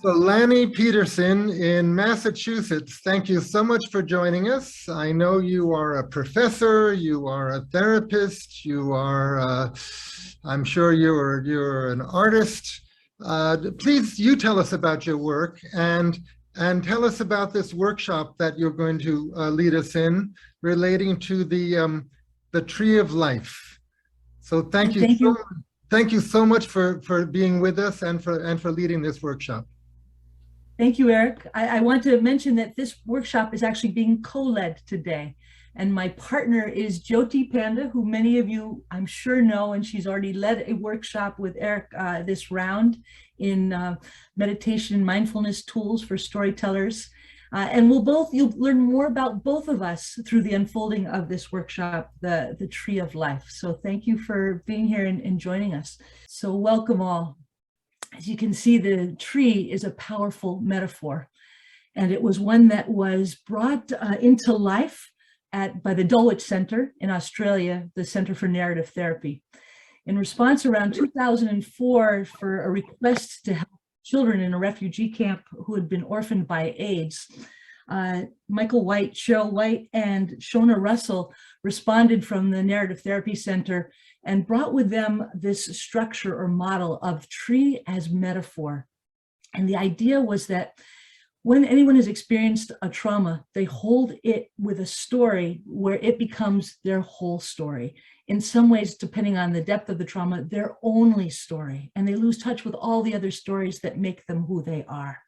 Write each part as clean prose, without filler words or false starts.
So Lani Peterson in Massachusetts, thank you so much for joining us. I know you are a professor, you are a therapist, I'm sure you're an artist. Please, you tell us about your work and tell us about this workshop that you're going to lead us in relating to the tree of life. So thank you. Thank you so much for being with us and for leading this workshop. Thank you, Eric. I want to mention that this workshop is actually being co-led today. And my partner is Jyoti Pande, who many of you, I'm sure, know, and she's already led a workshop with Eric this round in meditation mindfulness tools for storytellers. And you'll learn more about both of us through the unfolding of this workshop, the Tree of Life. So thank you for being here and joining us. So welcome all. As you can see, the tree is a powerful metaphor, and it was one that was brought into life by the Dulwich Center in Australia, the Center for Narrative Therapy. In response around 2004 for a request to help children in a refugee camp who had been orphaned by AIDS, Michael White, Cheryl White, and Shona Russell responded from the Narrative Therapy Center and brought with them this structure or model of tree as metaphor. And the idea was that when anyone has experienced a trauma, they hold it with a story where it becomes their whole story. In some ways, depending on the depth of the trauma, their only story, and they lose touch with all the other stories that make them who they are.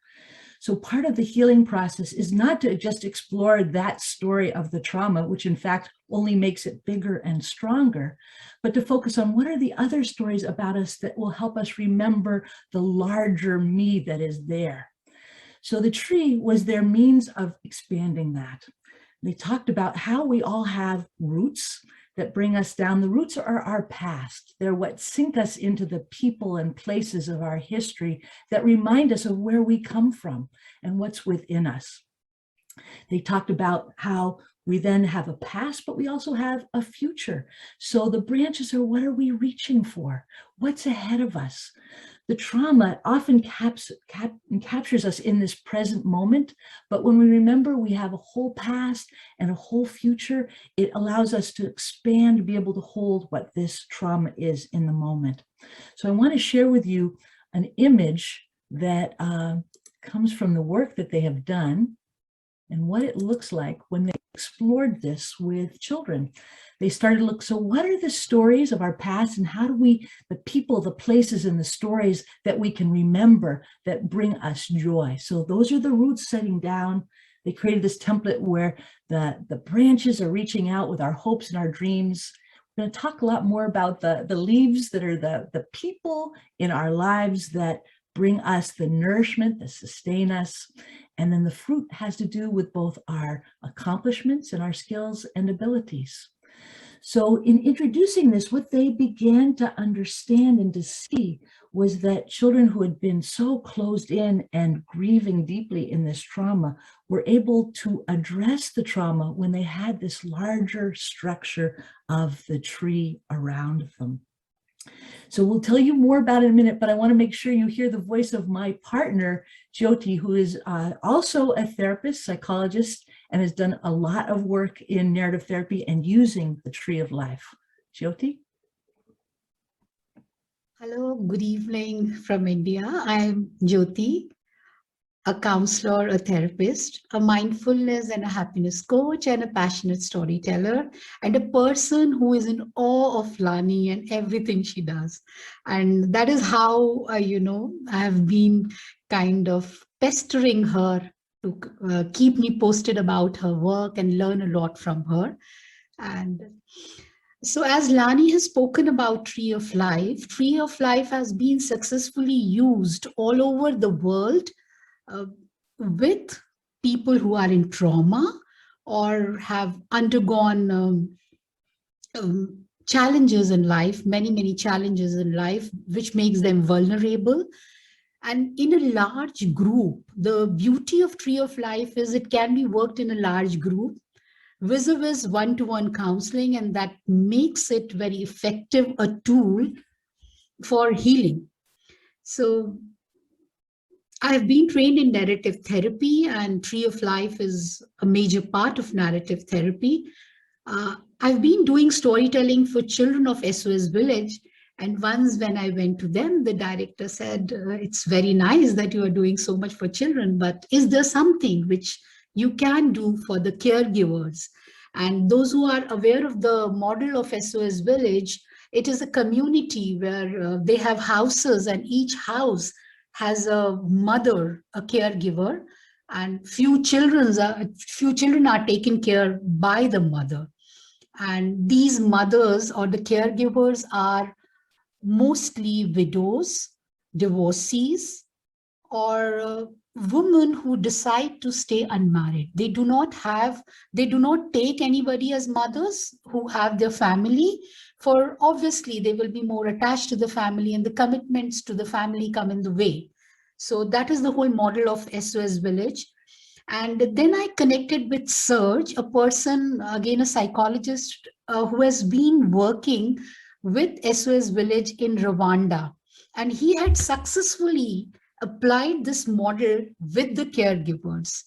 So part of the healing process is not to just explore that story of the trauma, which in fact only makes it bigger and stronger, but to focus on what are the other stories about us that will help us remember the larger me that is there. So the tree was their means of expanding that. They talked about how we all have roots that bring us down. The roots are our past. They're what sink us into the people and places of our history that remind us of where we come from and what's within us. They talked about how we then have a past, but we also have a future. So the branches are, what are we reaching for? What's ahead of us? The trauma often captures us in this present moment, but when we remember we have a whole past and a whole future, it allows us to expand, to be able to hold what this trauma is in the moment. So I want to share with you an image that comes from the work that they have done and what it looks like when they explored this with children. They started to look, so what are the stories of our past and how do we, the people, the places and the stories that we can remember that bring us joy? So those are the roots setting down. They created this template where the branches are reaching out with our hopes and our dreams. We're going to talk a lot more about the leaves that are the people in our lives that bring us the nourishment, that sustain us. And then the fruit has to do with both our accomplishments and our skills and abilities. So in introducing this, what they began to understand and to see was that children who had been so closed in and grieving deeply in this trauma were able to address the trauma when they had this larger structure of the tree around them. So we'll tell you more about it in a minute, but I want to make sure you hear the voice of my partner, Jyoti, who is also a therapist, psychologist, and has done a lot of work in narrative therapy and using the Tree of Life. Jyoti? Hello, good evening from India. I'm Jyoti, a counselor, a therapist, a mindfulness and a happiness coach, and a passionate storyteller, and a person who is in awe of Lani and everything she does. And that is how, I have been kind of pestering her to keep me posted about her work and learn a lot from her. And so as Lani has spoken about Tree of Life has been successfully used all over the world with people who are in trauma or have undergone challenges in life, many challenges in life, which makes them vulnerable. And in a large group, the beauty of Tree of Life is it can be worked in a large group, vis-a-vis one-to-one counseling, and that makes it very effective, a tool for healing. So I've been trained in narrative therapy, and Tree of Life is a major part of narrative therapy. I've been doing storytelling for children of SOS Village. And once when I went to them, the director said, it's very nice that you are doing so much for children, but is there something which you can do for the caregivers? And those who are aware of the model of SOS Village, it is a community where they have houses, and each house has a mother, a caregiver, and few children are taken care by the mother. And these mothers or the caregivers are mostly widows, divorcees, or women who decide to stay unmarried. They do not take anybody as mothers who have their family, for obviously they will be more attached to the family and the commitments to the family come in the way. So that is the whole model of SOS Village. And then I connected with Serge, a person, again, a psychologist who has been working with SOS Village in Rwanda. And he had successfully applied this model with the caregivers.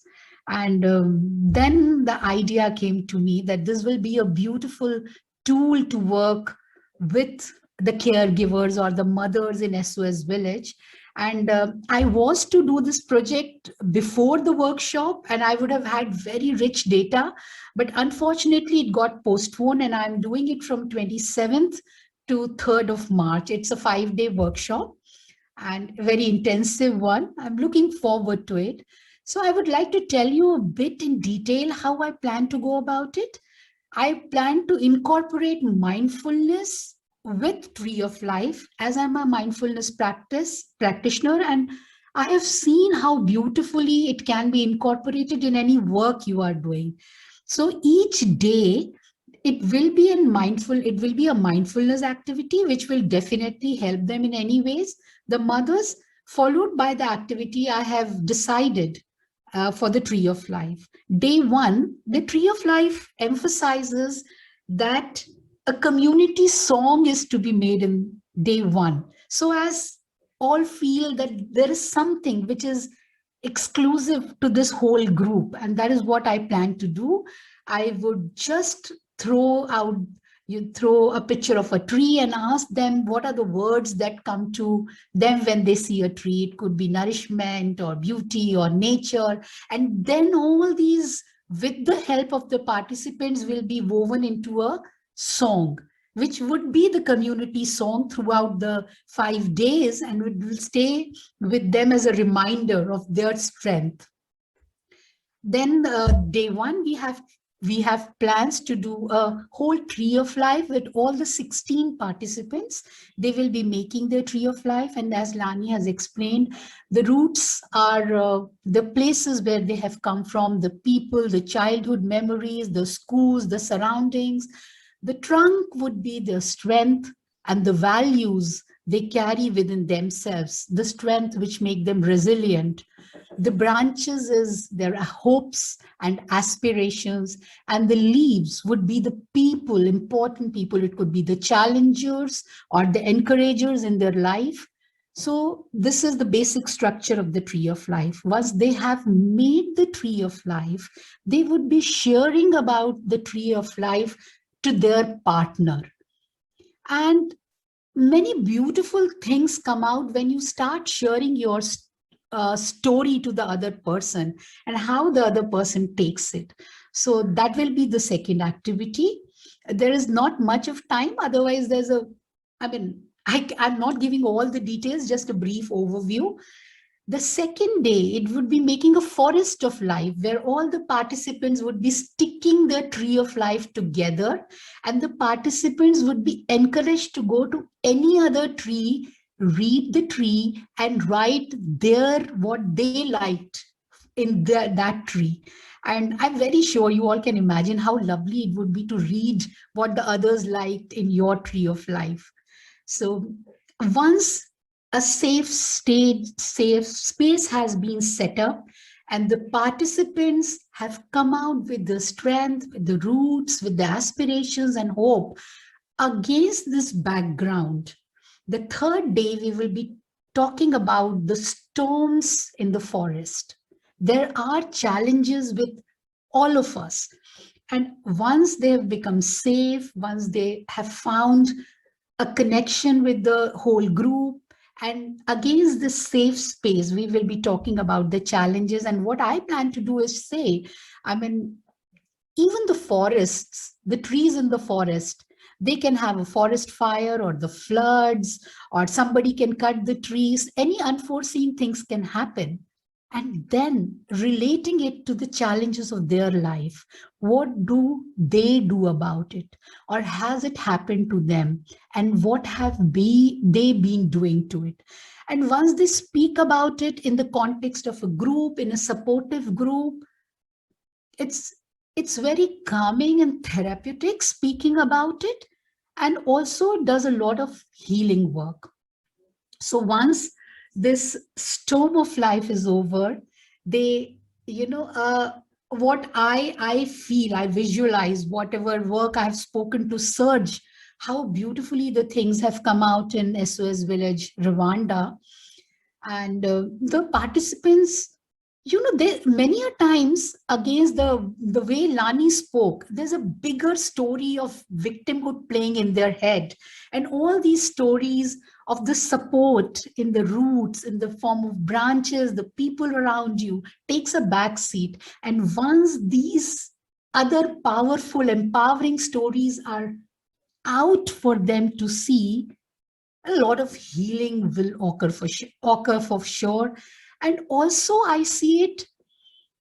And then the idea came to me that this will be a beautiful tool to work with the caregivers or the mothers in SOS Village. And I was to do this project before the workshop, and I would have had very rich data, but unfortunately it got postponed, and I'm doing it from 27th to 3rd of March. It's a 5-day workshop and a very intensive one. I'm looking forward to it. So I would like to tell you a bit in detail how I plan to go about it. I plan to incorporate mindfulness with Tree of Life, as I'm a mindfulness practitioner, and I have seen how beautifully it can be incorporated in any work you are doing. So each day it will be a mindfulness activity, which will definitely help them in any ways, the mothers, followed by the activity I have decided for the Tree of Life. Day 1, the Tree of Life emphasizes that a community song is to be made in day 1. So as all feel that there is something which is exclusive to this whole group, and that is what I plan to do. I would just throw a picture of a tree and ask them what are the words that come to them when they see a tree. It could be nourishment or beauty or nature. And then all these, with the help of the participants, will be woven into a song, which would be the community song throughout the 5 days, and it will stay with them as a reminder of their strength. Then day 1, we have plans to do a whole Tree of Life with all the 16 participants. They will be making their Tree of Life. And as Lani has explained, the roots are the places where they have come from, the people, the childhood memories, the schools, the surroundings. The trunk would be their strength and the values they carry within themselves, the strength which make them resilient. The branches is their hopes and aspirations, and the leaves would be the people, important people. It could be the challengers or the encouragers in their life. So this is the basic structure of the Tree of Life. Once they have made the Tree of Life, they would be sharing about the Tree of Life to their partner. And many beautiful things come out when you start sharing your story to the other person and how the other person takes it. So that will be the second activity. There is not much of time. Otherwise, I'm not giving all the details, just a brief overview. The second day, it would be making a forest of life where all the participants would be sticking their Tree of Life together, and the participants would be encouraged to go to any other tree, read the tree, and write what they liked in that tree. And I'm very sure you all can imagine how lovely it would be to read what the others liked in your Tree of Life. So once a safe space has been set up, and the participants have come out with the strength, with the roots, with the aspirations and hope against this background, the third day we will be talking about the storms in the forest. There are challenges with all of us. And once they have become safe, once they have found a connection with the whole group, and against this safe space, we will be talking about the challenges. And what I plan to do is say, I mean, even the forests, the trees in the forest, they can have a forest fire or the floods, or somebody can cut the trees. Any unforeseen things can happen. And then relating it to the challenges of their life. What do they do about it? Or has it happened to them? And what have they been doing to it? And once they speak about it in the context of a group, in a supportive group, it's very calming and therapeutic speaking about it, and also does a lot of healing work. So once this storm of life is over, they, what I feel, I visualize whatever work I've spoken to Surge, how beautifully the things have come out in SOS Village, Rwanda. And the participants, they many a times, against the way Lani spoke, there's a bigger story of victimhood playing in their head. And all these stories of the support in the roots, in the form of branches, the people around you, takes a back seat. And once these other powerful, empowering stories are out for them to see, a lot of healing will occur for sure. And also I see it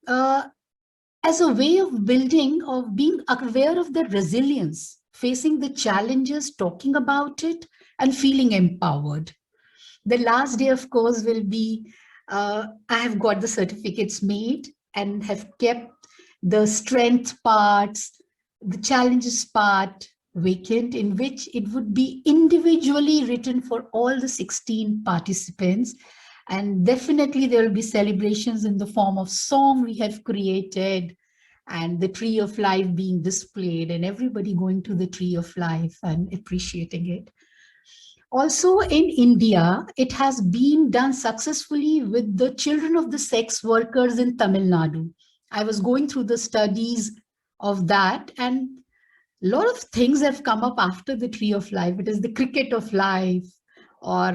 as a way of building, of being aware of the resilience, facing the challenges, talking about it, and feeling empowered. The last day, of course, will be, I have got the certificates made and have kept the strength parts, the challenges part vacant, in which it would be individually written for all the 16 participants. And definitely there will be celebrations in the form of song we have created, and the tree of life being displayed, and everybody going to the tree of life and appreciating it. Also in India, it has been done successfully with the children of the sex workers in Tamil Nadu. I was going through the studies of that, and a lot of things have come up after the tree of life. It is the cricket of life, or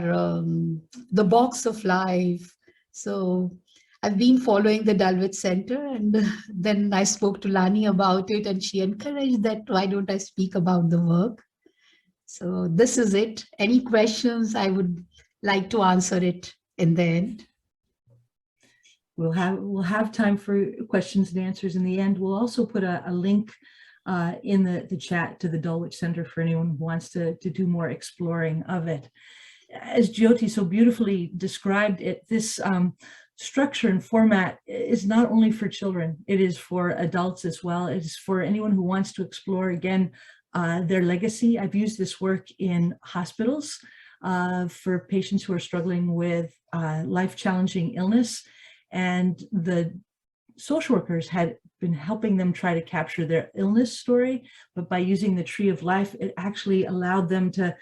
the box of life. So I've been following the Dalwith Center, and then I spoke to Lani about it, and she encouraged that why don't I speak about the work. So this is it. Any questions, I would like to answer it in the end. We'll have time for questions and answers in the end. We'll also put a link in the chat to the Dulwich Center for anyone who wants to do more exploring of it. As Jyoti so beautifully described it, this structure and format is not only for children, it is for adults as well. It is for anyone who wants to explore, again, their legacy. I've used this work in hospitals for patients who are struggling with life-challenging illness, and the social workers had been helping them try to capture their illness story, but by using the tree of life, it actually allowed them to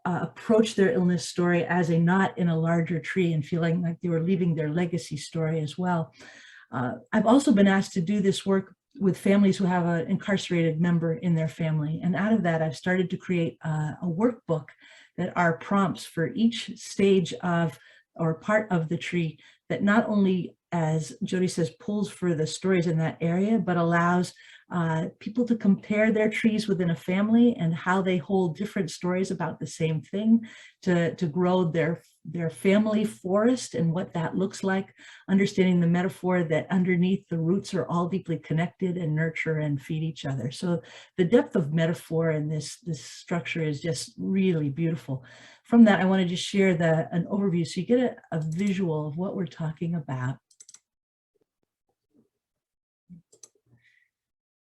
approach their illness story as a knot in a larger tree, and feeling like they were leaving their legacy story as well. I've also been asked to do this work with families who have an incarcerated member in their family. And out of that, I've started to create a workbook that are prompts for each stage of, or part of the tree, that not only, as Jyoti says, pulls for the stories in that area, but allows people to compare their trees within a family and how they hold different stories about the same thing to grow their family forest and what that looks like, understanding the metaphor that underneath the roots are all deeply connected and nurture and feed each other. So the depth of metaphor in this structure is just really beautiful. From that, I want to just share an overview so you get a visual of what we're talking about.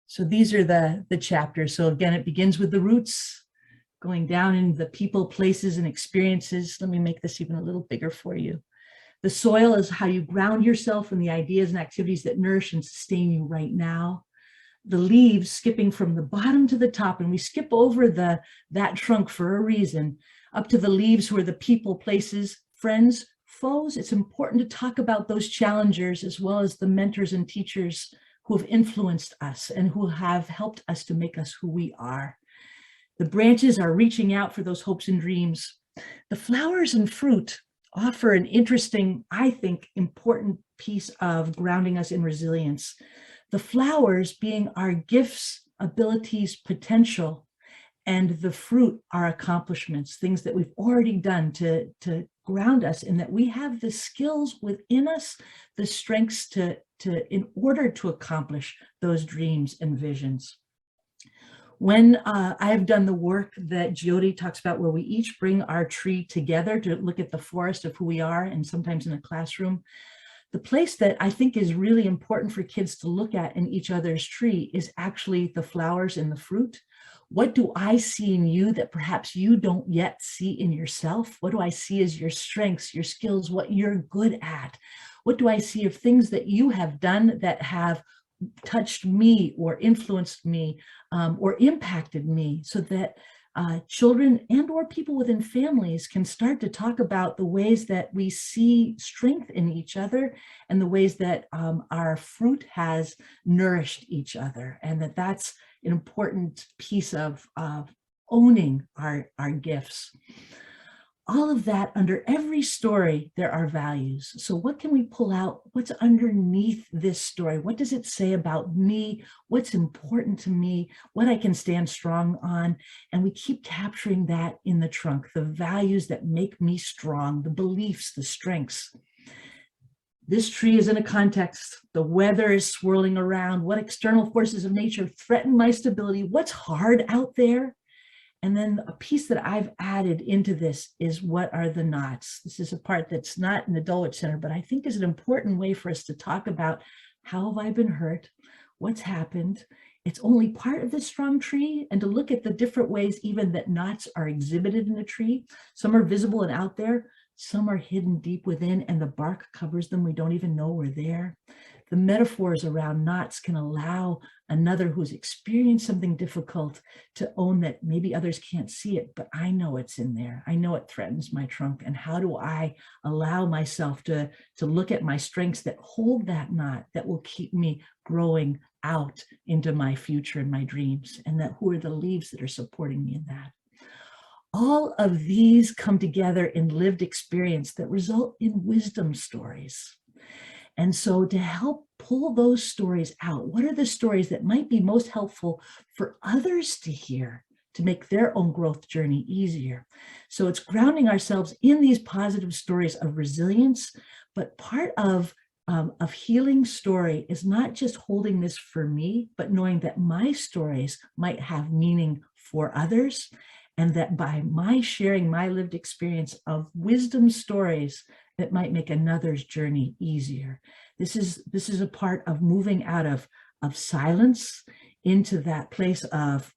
So these are the chapters. So again, it begins with the roots, going down into the people, places, and experiences. Let me make this even a little bigger for you. The soil is how you ground yourself in the ideas and activities that nourish and sustain you right now. The leaves, skipping from the bottom to the top, and we skip over that trunk for a reason, up to the leaves who are the people, places, friends, foes. It's important to talk about those challengers as well as the mentors and teachers who have influenced us and who have helped us to make us who we are. The branches are reaching out for those hopes and dreams. The flowers and fruit offer an interesting, I think, important piece of grounding us in resilience. The flowers being our gifts, abilities, potential, and the fruit, our accomplishments, things that we've already done to ground us in that we have the skills within us, the strengths in order to accomplish those dreams and visions. When I have done the work that Jyoti talks about, where we each bring our tree together to look at the forest of who we are, and sometimes in a classroom, the place that I think is really important for kids to look at in each other's tree is actually the flowers and the fruit. What do I see in you that perhaps you don't yet see in yourself? What do I see as your strengths, your skills, what you're good at? What do I see of things that you have done that have touched me or influenced me or impacted me, so that children and or people within families can start to talk about the ways that we see strength in each other and the ways that our fruit has nourished each other, and that's an important piece of owning our gifts. All of that, under every story, there are values. So what can we pull out? What's underneath this story? What does it say about me? What's important to me? What I can stand strong on? And we keep capturing that in the trunk, the values that make me strong, the beliefs, the strengths. This tree is in a context. The weather is swirling around. What external forces of nature threaten my stability? What's hard out there? And then a piece that I've added into this is, what are the knots? This is a part that's not in the Dulwich Center, but I think is an important way for us to talk about, how have I been hurt? What's happened? It's only part of the strong tree, and to look at the different ways even that knots are exhibited in a tree. Some are visible and out there, some are hidden deep within, and the bark covers them. We don't even know we're there. The metaphors around knots can allow another who's experienced something difficult to own that maybe others can't see it, but I know it's in there. I know it threatens my trunk. And how do I allow myself to look at my strengths that hold that knot, that will keep me growing out into my future and my dreams, and that who are the leaves that are supporting me in that? All of these come together in lived experience that result in wisdom stories. And so to help pull those stories out, what are the stories that might be most helpful for others to hear to make their own growth journey easier? So it's grounding ourselves in these positive stories of resilience, but part of healing story is not just holding this for me, but knowing that my stories might have meaning for others, and that by my sharing my lived experience of wisdom stories, that might make another's journey easier. This is a part of moving out of silence into that place of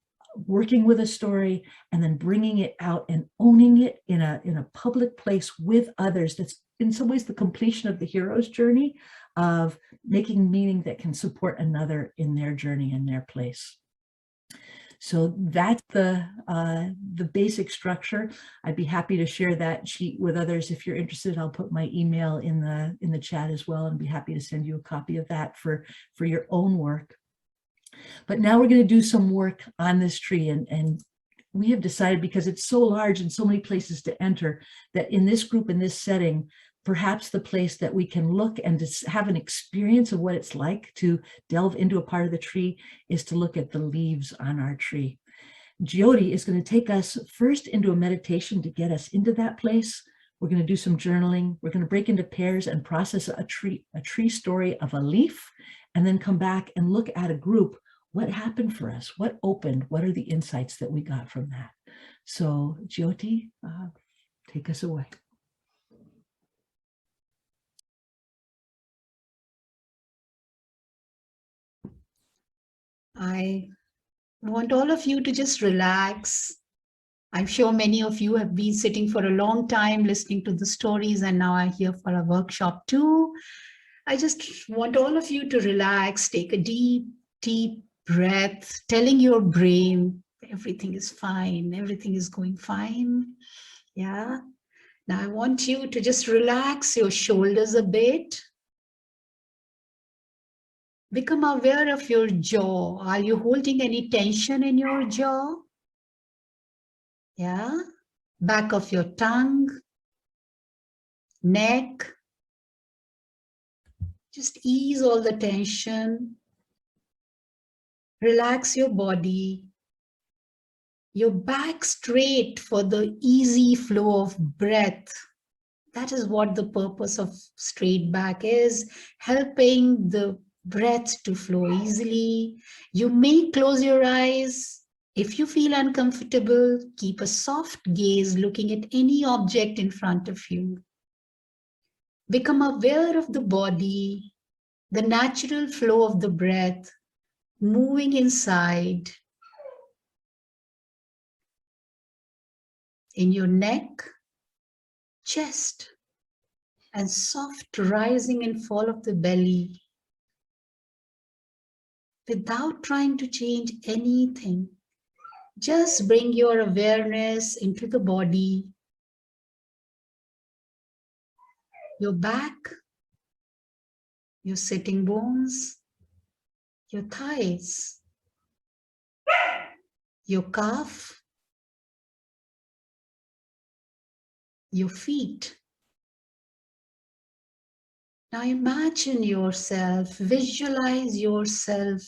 working with a story and then bringing it out and owning it in a public place with others. That's in some ways the completion of the hero's journey of making meaning that can support another in their journey and their place. So that's the basic structure. I'd be happy to share that sheet with others if you're interested. I'll put my email in the chat as well, and be happy to send you a copy of that for your own work. But now we're going to do some work on this tree, and we have decided, because it's so large and so many places to enter, that in this group, in this setting, perhaps the place that we can look and to have an experience of what it's like to delve into a part of the tree is to look at the leaves on our tree. Jyoti is going to take us first into a meditation to get us into that place. We're going to do some journaling. We're going to break into pairs and process a tree story of a leaf, and then come back and look at a group. What happened for us? What opened? What are the insights that we got from that? So Jyoti, take us away. I want all of you to just relax. I'm sure many of you have been sitting for a long time listening to the stories, and now are here for a workshop too. I just want all of you to relax, take a deep, deep breath, telling your brain everything is fine, everything is going fine. Yeah. Now I want you to just relax your shoulders a bit. Become aware of your jaw. Are you holding any tension in your jaw? Yeah. Back of your tongue, neck. Just ease all the tension. Relax your body. Your back straight for the easy flow of breath. That is what the purpose of straight back is, helping the breath to flow easily. You may close your eyes. If you feel uncomfortable, keep a soft gaze looking at any object in front of you. Become aware of the body, the natural flow of the breath, moving inside, in your neck, chest, and soft rising and fall of the belly, without trying to change anything. Just bring your awareness into the body, your back, your sitting bones, your thighs, your calf, your feet. Now imagine yourself, visualize yourself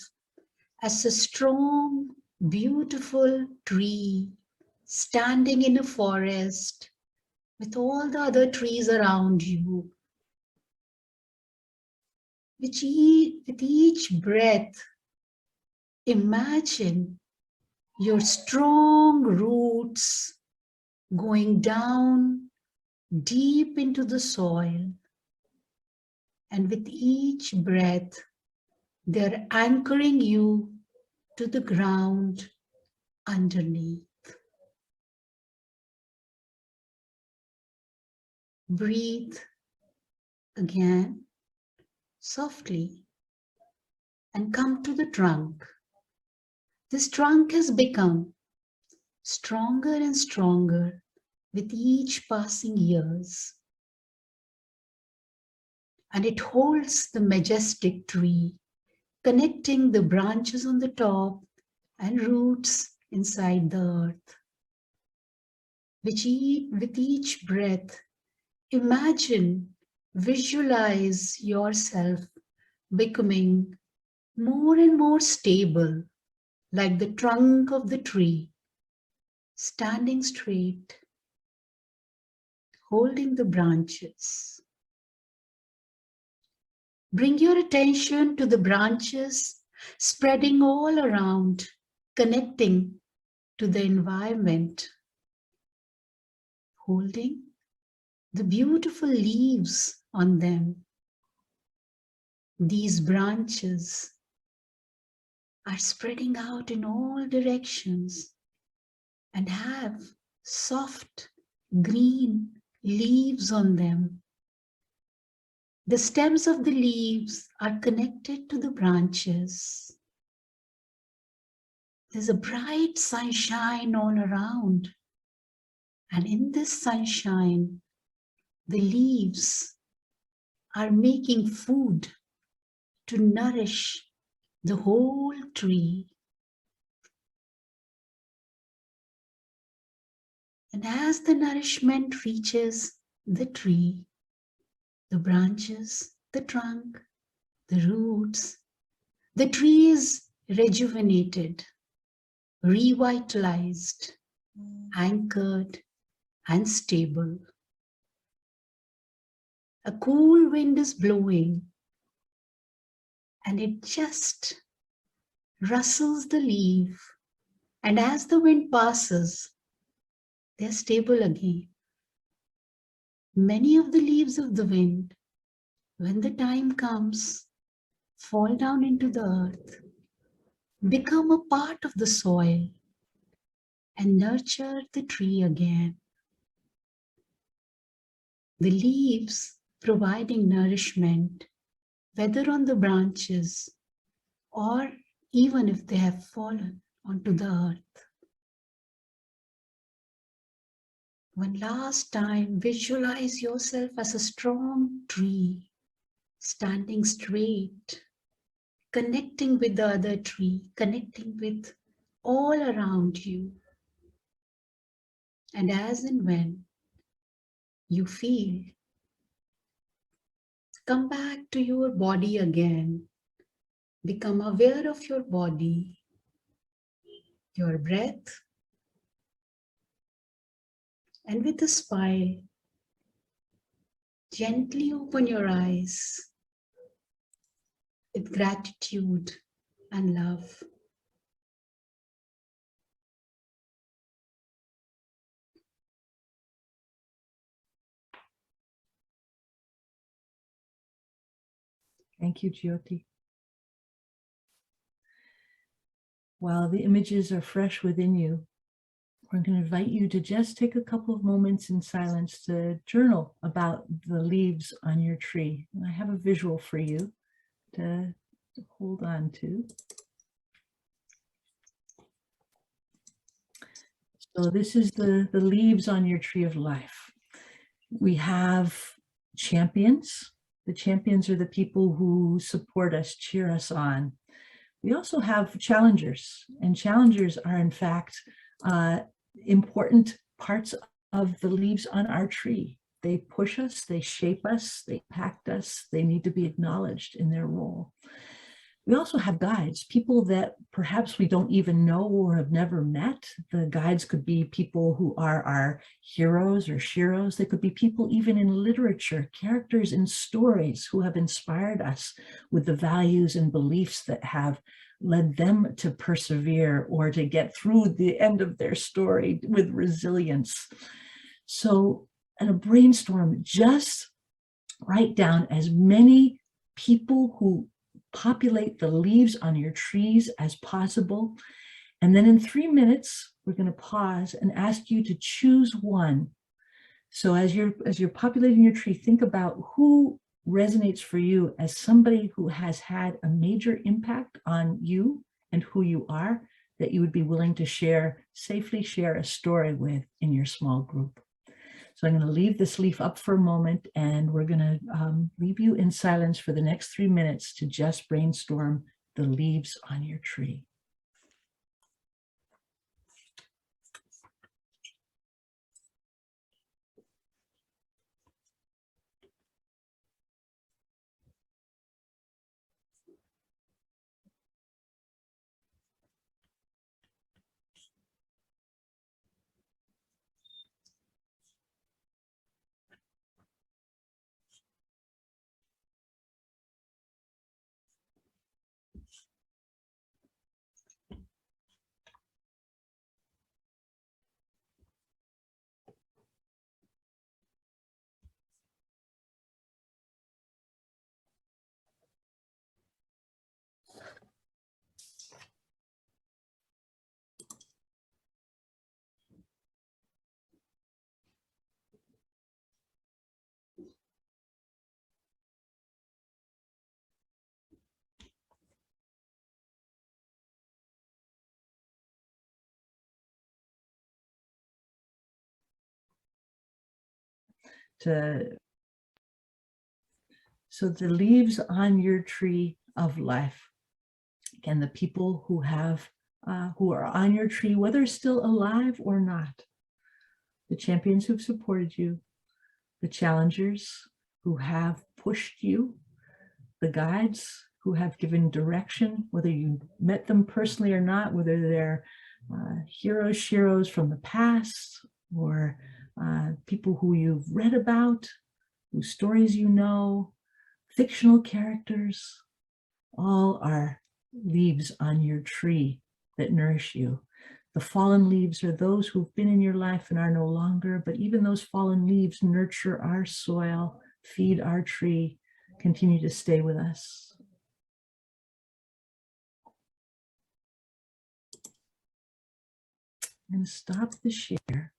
as a strong, beautiful tree standing in a forest with all the other trees around you. With each breath, imagine your strong roots going down deep into the soil. And with each breath, they're anchoring you to the ground underneath. Breathe again softly and come to the trunk. This trunk has become stronger and stronger with each passing years. And it holds the majestic tree, connecting the branches on the top and roots inside the earth. With each breath, imagine, visualize yourself becoming more and more stable, like the trunk of the tree, standing straight, holding the branches. Bring your attention to the branches spreading all around, connecting to the environment, holding the beautiful leaves on them. These branches are spreading out in all directions and have soft green leaves on them. The stems of the leaves are connected to the branches. There's a bright sunshine all around. And in this sunshine, the leaves are making food to nourish the whole tree. And as the nourishment reaches the tree, the branches, the trunk, the roots, the tree is rejuvenated, revitalized, anchored, and stable. A cool wind is blowing, and it just rustles the leaf. And as the wind passes, they're stable again. Many of the leaves of the wind, when the time comes, fall down into the earth, become a part of the soil, and nurture the tree again. The leaves providing nourishment, whether on the branches or even if they have fallen onto the earth. One last time, visualize yourself as a strong tree, standing straight, connecting with the other tree, connecting with all around you. And as and when you feel, come back to your body again. Become aware of your body, your breath, and with a smile, gently open your eyes with gratitude and love. Thank you, Jyoti. While the images are fresh within you, we're going to invite you to just take a couple of moments in silence to journal about the leaves on your tree. And I have a visual for you to hold on to. So this is the leaves on your tree of life. We have champions. The champions are the people who support us, cheer us on. We also have challengers, and challengers are in fact important parts of the leaves on our tree. They push us, they shape us, they impact us, they need to be acknowledged in their role. We also have guides, people that perhaps we don't even know or have never met. The guides could be people who are our heroes or sheroes. They could be people even in literature, characters in stories who have inspired us with the values and beliefs that have led them to persevere or to get through the end of their story with resilience. So at a brainstorm, just write down as many people who populate the leaves on your trees as possible. And then in 3 minutes, we're going to pause and ask you to choose one. So as you're populating your tree, think about who resonates for you as somebody who has had a major impact on you and who you are, that you would be willing to safely share a story with in your small group. So I'm going to leave this leaf up for a moment, and we're going to leave you in silence for the next 3 minutes to just brainstorm the leaves on your tree. So the leaves on your tree of life, again, the people who are on your tree, whether still alive or not, the champions who've supported you, the challengers who have pushed you, the guides who have given direction, whether you met them personally or not, whether they're heroes, sheroes from the past, or people who you've read about, whose stories you know, fictional characters, all are leaves on your tree that nourish you. The fallen leaves are those who've been in your life and are no longer, but even those fallen leaves nurture our soil, feed our tree, continue to stay with us. I'm going to stop the share.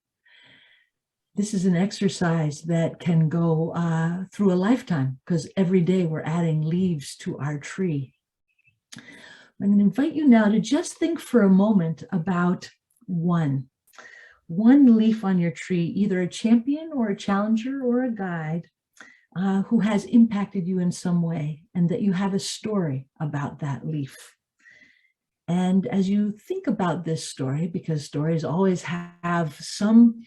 This is an exercise that can go through a lifetime, because every day we're adding leaves to our tree. I'm going to invite you now to just think for a moment about one one leaf on your tree, either a champion or a challenger or a guide who has impacted you in some way, and that you have a story about that leaf. And as you think about this story, because stories always have some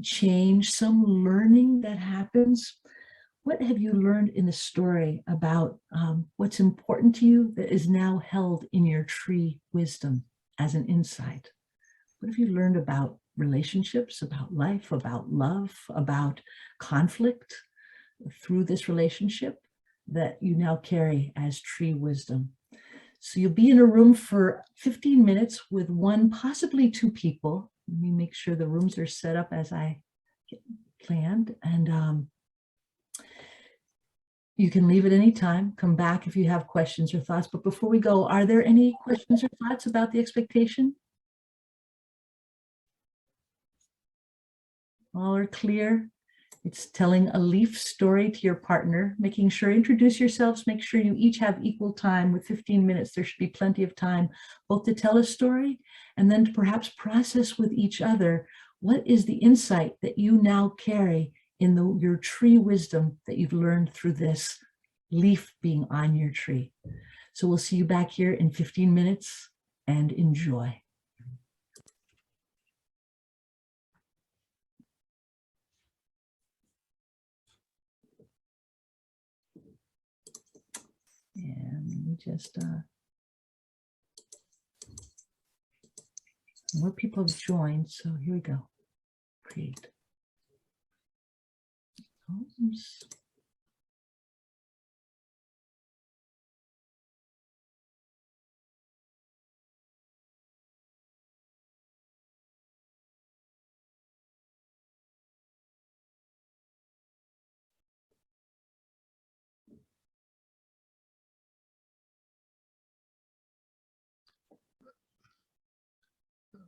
change, some learning that happens, what have you learned in the story about what's important to you that is now held in your tree wisdom as an insight? What have you learned about relationships, about life, about love, about conflict through this relationship that you now carry as tree wisdom? So you'll be in a room for 15 minutes with one, possibly two people. Let me make sure the rooms are set up as I planned. And you can leave at any time, come back if you have questions or thoughts. But before we go, are there any questions or thoughts about the expectation? All are clear. It's telling a leaf story to your partner, making sure, introduce yourselves, make sure you each have equal time. With 15 minutes, there should be plenty of time, both to tell a story and then to perhaps process with each other, what is the insight that you now carry in your tree wisdom that you've learned through this leaf being on your tree. So we'll see you back here in 15 minutes, and enjoy. And let me just, more people have joined, so here we go. Create. Oops.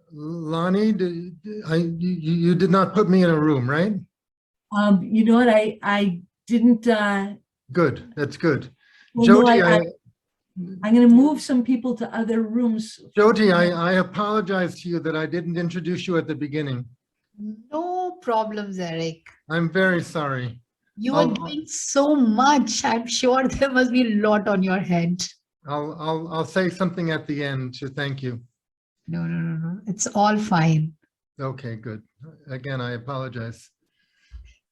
Lani, you did not put me in a room, right? You know what? I didn't. Good. That's good. Well, Jyoti, no, I'm going to move some people to other rooms. Jyoti, I apologize to you that I didn't introduce you at the beginning. No problems, Eric. I'm very sorry. You are doing so much. I'm sure there must be a lot on your head. I'll say something at the end to thank you. No. It's all fine. Okay, good. Again, I apologize.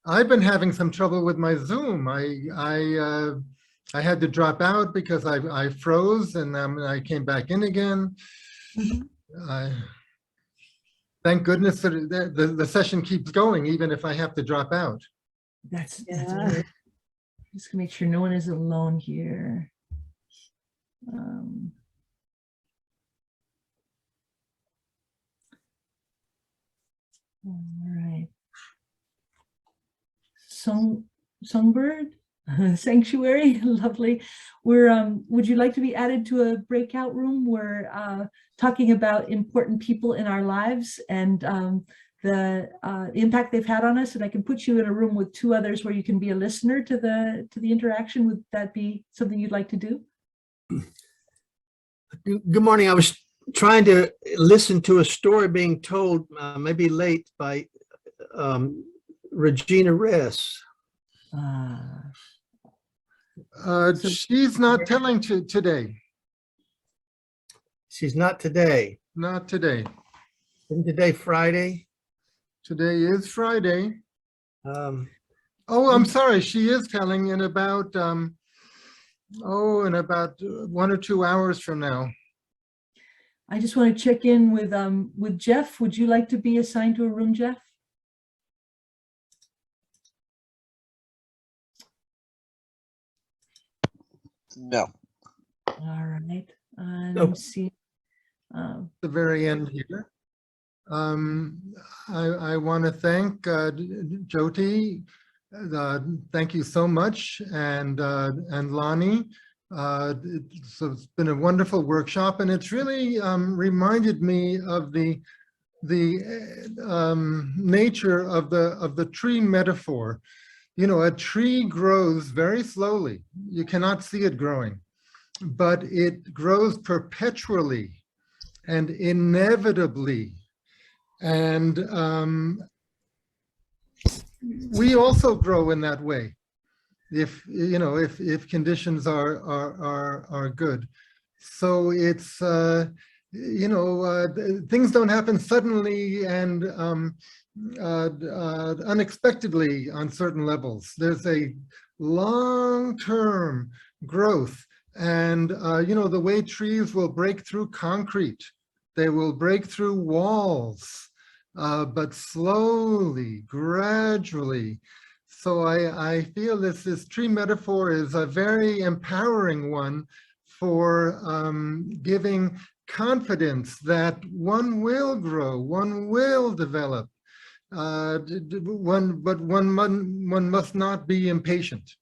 I've been having some trouble with my Zoom. I had to drop out because I froze, and then I came back in again. Thank goodness that the session keeps going, even if I have to drop out. That's right. Just to make sure no one is alone here. All right. Songbird, Sanctuary, lovely. Would you like to be added to a breakout room? We're talking about important people in our lives and the impact they've had on us. And I can put you in a room with two others where you can be a listener to the interaction. Would that be something you'd like to do? Good morning. I was trying to listen to a story being told, maybe late, by Regina Ress. She's not telling today. She's not today. Not today. Isn't today Friday? Today is Friday. Um, Oh, I'm sorry. She is telling in about in about 1 or 2 hours from now. I just want to check in with Jeff. Would you like to be assigned to a room, Jeff? No. All right. Let me see. The very end here. I want to thank Jyoti. Thank you so much, and Lani. So it's been a wonderful workshop, and it's really reminded me of the nature of the tree metaphor. You know, a tree grows very slowly. You cannot see it growing, but it grows perpetually and inevitably And we also grow in that way. If you know, if conditions are good. So it's you know, things don't happen suddenly and unexpectedly on certain levels. There's a long-term growth, and you know, the way trees will break through concrete, they will break through walls, but slowly, gradually. So I feel this tree metaphor is a very empowering one for giving confidence that one will grow, one will develop, but one must not be impatient.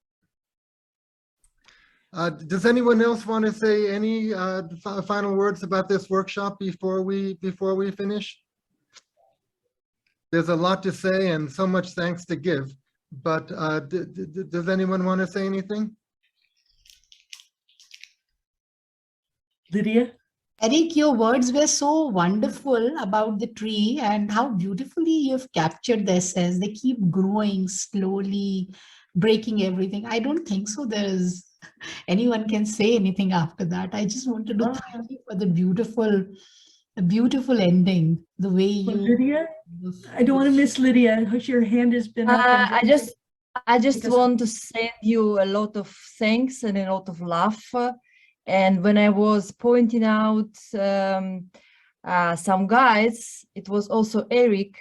Does anyone else want to say any final words about this workshop before we finish? There's a lot to say and so much thanks to give, but does anyone want to say anything? Lydia? Eric, your words were so wonderful about the tree and how beautifully you've captured the essence. They keep growing slowly, breaking everything. I don't think so there's anyone can say anything after that. I just wanted to thank you for the beautiful ending, the way Well, you... Lydia, I don't want to miss Lydia. Your hand has been up. I just Because- want to send you a lot of thanks and a lot of love. And when I was pointing out some guides, it was also Eric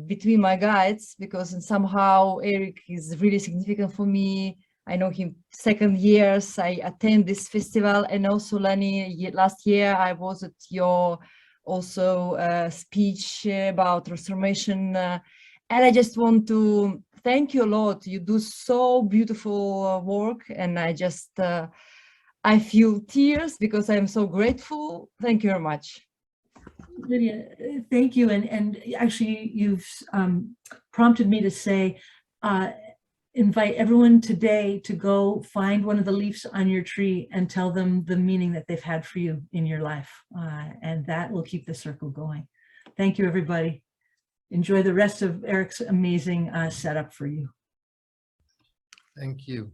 between my guides, because somehow Eric is really significant for me. I know him second years. I attend this festival, and also Lani, last year I was at your also speech about transformation. And I just want to thank you a lot. You do so beautiful work, and I just, I feel tears because I'm so grateful. Thank you very much. Lydia, thank you. And actually, you've prompted me to say, invite everyone today to go find one of the leaves on your tree and tell them the meaning that they've had for you in your life. And that will keep the circle going. Thank you, everybody. Enjoy the rest of Eric's amazing setup for you. Thank you.